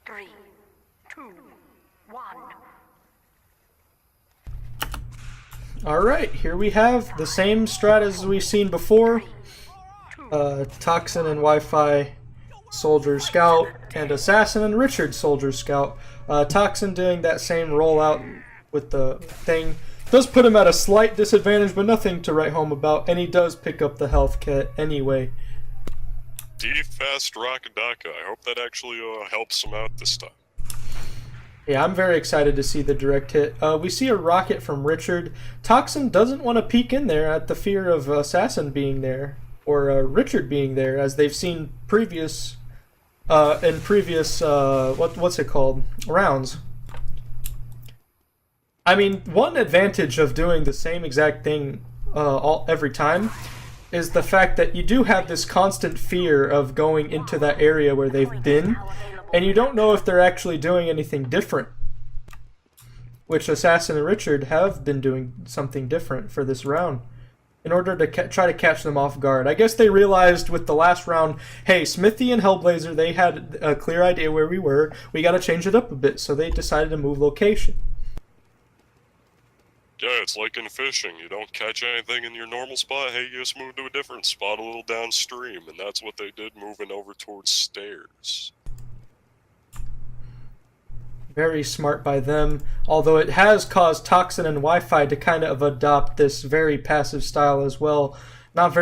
3, 2, 1. Alright, here we have the same strat as we've seen before. Toxin and Wi-Fi Soldier Scout, and Assassin and Richard Soldier Scout. Toxin doing that same rollout with the thing. Does put him at a slight disadvantage, but nothing to write home about, and he does pick up the health kit anyway. D-Fast Rockadaka. I hope that actually helps him out this time. Yeah, I'm very excited to see the direct hit. We see a rocket from Richard. Toxin doesn't want to peek in there at the fear of Assassin being there, or Richard being there, as they've seen previous, what's it called, rounds. I mean, one advantage of doing the same exact thing every time is the fact that you do have this constant fear of going into that area where they've been, and you don't know if they're actually doing anything different. Which Assassin and Richard have been doing something different for this round in order to try to catch them off guard. I guess they realized with the last round, hey, Smithy and Hellblazer, they had a clear idea where we were. We got to change it up a bit, so they decided to move location. Yeah, it's like in fishing. You don't catch anything in your normal spot, hey, you just move to a different spot a little downstream, and that's what they did, moving over towards stairs. Very smart by them, although it has caused Toxin and Wi-Fi to kind of adopt this very passive style as well. Not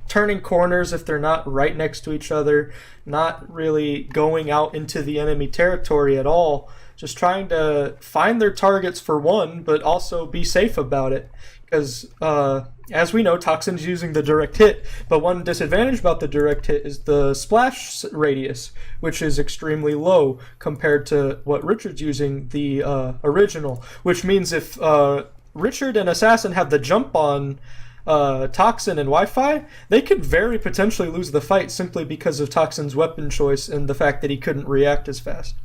turning corners if they're not right next to each other, not really going out into the enemy territory at all. Just trying to find their targets for one, but also be safe about it. Because, as we know, Toxin's using the direct hit, but one disadvantage about the direct hit is the splash radius, which is extremely low compared to what Richard's using, the original. Which means if Richard and Assassin have the jump on Toxin and Wi-Fi, they could very potentially lose the fight simply because of Toxin's weapon choice and the fact that he couldn't react as fast.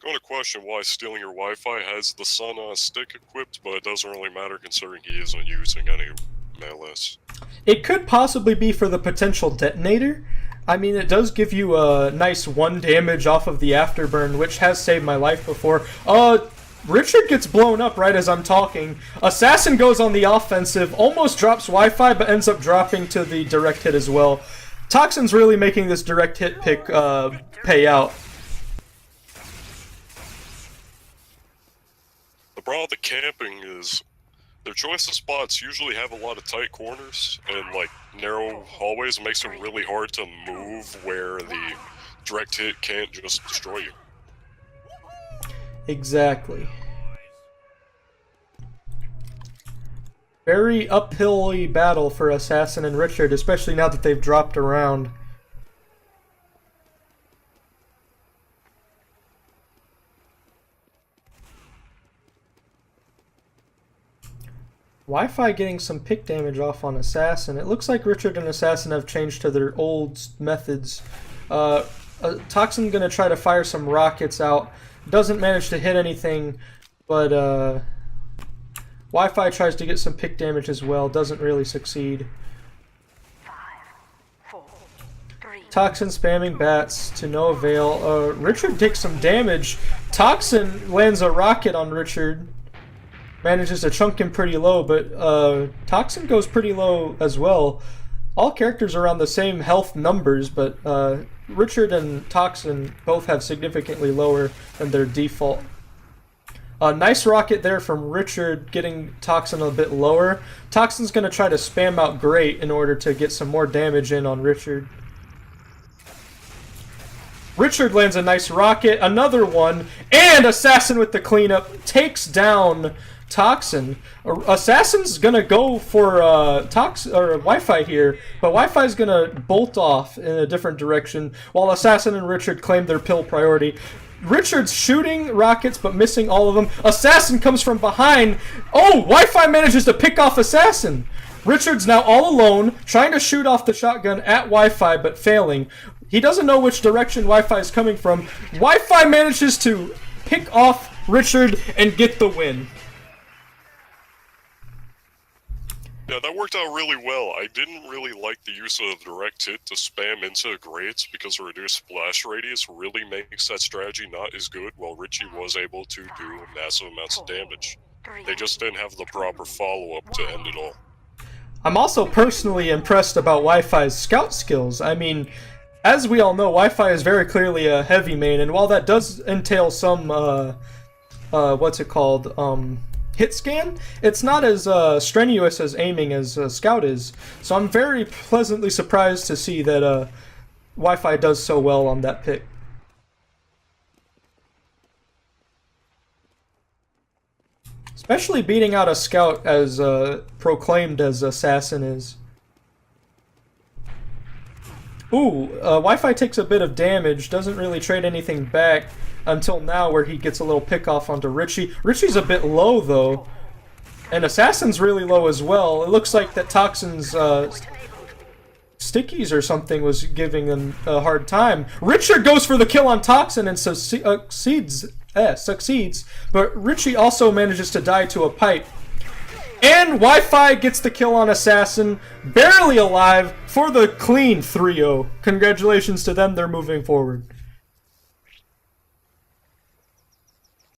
I'm going to question why stealing your Wi-Fi has the sun stick equipped, but it doesn't really matter considering he isn't using any melees. It could possibly be for the potential detonator. I mean, it does give you a nice 1 damage off of the afterburn, which has saved my life before. Richard gets blown up right as I'm talking. Assassin goes on the offensive, almost drops Wi-Fi, but ends up dropping to the direct hit as well. Toxin's really making this direct hit pick pay out. The problem with the camping is their choice of spots usually have a lot of tight corners and like narrow hallways. It makes it really hard to move where the direct hit can't just destroy you. Exactly. Very uphill-y battle for Assassin and Richard, especially now that they've dropped around. Wi-Fi getting some pick damage off on Assassin. It looks like Richard and Assassin have changed to their old methods. Toxin gonna try to fire some rockets out. Doesn't manage to hit anything, but Wi-Fi tries to get some pick damage as well. Doesn't really succeed. 5, 4, 3. Toxin spamming bats to no avail. Richard takes some damage. Toxin lands a rocket on Richard. Manages to chunk him pretty low, but Toxin goes pretty low as well. All characters are around the same health numbers, but Richard and Toxin both have significantly lower than their default. Nice rocket there from Richard, getting Toxin a bit lower. Toxin's going to try to spam out Great in order to get some more damage in on Richard. Richard lands a nice rocket, another one, and Assassin with the cleanup takes down Toxin. Assassin's gonna go for Wi-Fi here, but Wi-Fi's gonna bolt off in a different direction while Assassin and Richard claim their pill priority. Richard's shooting rockets but missing all of them. Assassin comes from behind. Oh, Wi-Fi manages to pick off Assassin. Richard's now all alone, trying to shoot off the shotgun at Wi-Fi but failing. He doesn't know which direction Wi-Fi is coming from. Wi-Fi manages to pick off Richard and get the win. Yeah, that worked out really well. I didn't really like the use of direct hit to spam into grates because the reduced splash radius really makes that strategy not as good, while Richie was able to do massive amounts of damage. They just didn't have the proper follow-up to end it all. I'm also personally impressed about Wi-Fi's scout skills. I mean, as we all know, Wi-Fi is very clearly a heavy main, and while that does entail some, what's it called, hit scan, it's not as strenuous as aiming as Scout is. So I'm very pleasantly surprised to see that Wi-Fi does so well on that pick. Especially beating out a Scout as proclaimed as Assassin is. Ooh, Wi-Fi takes a bit of damage, doesn't really trade anything back until now where he gets a little pick off onto Richie. Richie's a bit low though, and Assassin's really low as well. It looks like that Toxin's stickies or something was giving them a hard time. Richard goes for the kill on Toxin and succeeds, but Richie also manages to die to a pipe. And Wi-Fi gets the kill on Assassin, barely alive, for the clean 3-0. Congratulations to them, they're moving forward.